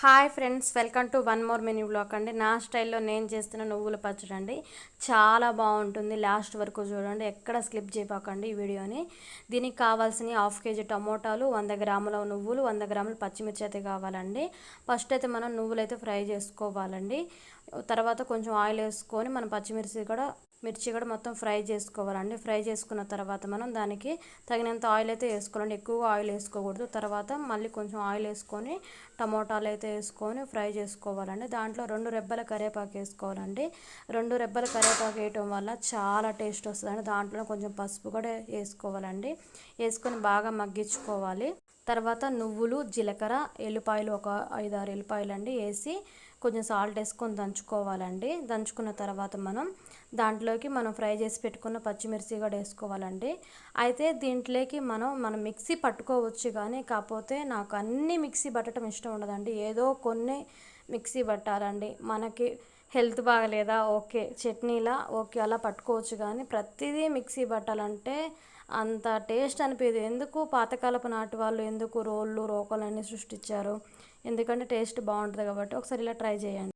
Hi friends, welcome to one more menu blog అండి. నా స్టైల్లో నేను చేస్తున్న నువ్వుల పచ్చడి అండి. చాలా బాగుంటుంది. లాస్ట్ వరకు చూడండి, ఎక్కడ స్కిప్ చేయకండి ఈ వీడియోని. దీనికి కావాల్సిన 1/2 కేజీ టమోటాలు, 100 గ్రాముల నువ్వులు, 100 గ్రాముల పచ్చిమిర్చి అయితే కావాలండి. ఫస్ట్ అయితే మనం నువ్వులు అయితే ఫ్రై చేసుకోవాలండి. తర్వాత కొంచెం ఆయిల్ వేసుకొని మనం మిర్చి కూడా మొత్తం ఫ్రై చేసుకోవాలండి. ఫ్రై చేసుకున్న తర్వాత మనం దానికి తగినంత ఆయిల్ అయితే వేసుకోవాలండి. ఎక్కువగా ఆయిల్ వేసుకోకూడదు. తర్వాత మళ్ళీ కొంచెం ఆయిల్ వేసుకొని టమోటాలు అయితే వేసుకొని ఫ్రై చేసుకోవాలండి. దాంట్లో 2 రెబ్బల కరివేపాకు వేసుకోవాలండి. 2 రెబ్బల కరివేపాకు వేయటం వల్ల చాలా టేస్ట్ వస్తుందండి. దాంట్లో కొంచెం పసుపు కూడా వేసుకోవాలండి. వేసుకొని బాగా మగ్గించుకోవాలి. తర్వాత నువ్వులు, జీలకర్ర, ఎల్లిపాయలు ఒక 5-6 ఎల్లిపాయలు అండి వేసి కొంచెం సాల్ట్ వేసుకొని దంచుకోవాలండి. దంచుకున్న తర్వాత దాంట్లోకి మనం ఫ్రై చేసి పెట్టుకున్న పచ్చిమిర్చి కూడా వేసుకోవాలండి. అయితే దీంట్లోకి మనం మిక్సీ పట్టుకోవచ్చు, కానీ కాకపోతే నాకు అన్ని మిక్సీ పట్టడం ఇష్టం ఉండదండి. ఏదో కొన్ని మిక్సీ పట్టాలండి. మనకి హెల్త్ బాగలేదా, ఓకే, చట్నీలా ఓకే, అలా పట్టుకోవచ్చు. కానీ ప్రతిదీ మిక్సీ పట్టాలంటే అంత టేస్ట్ అనిపించదు. ఎందుకు పాతకాలపు నాటి వాళ్ళు ఎందుకు రోళ్ళు రోకలు అన్నీ సృష్టించారు? ఎందుకంటే టేస్ట్ బాగుంటుంది కాబట్టి ఒకసారి ఇలా ట్రై చేయండి.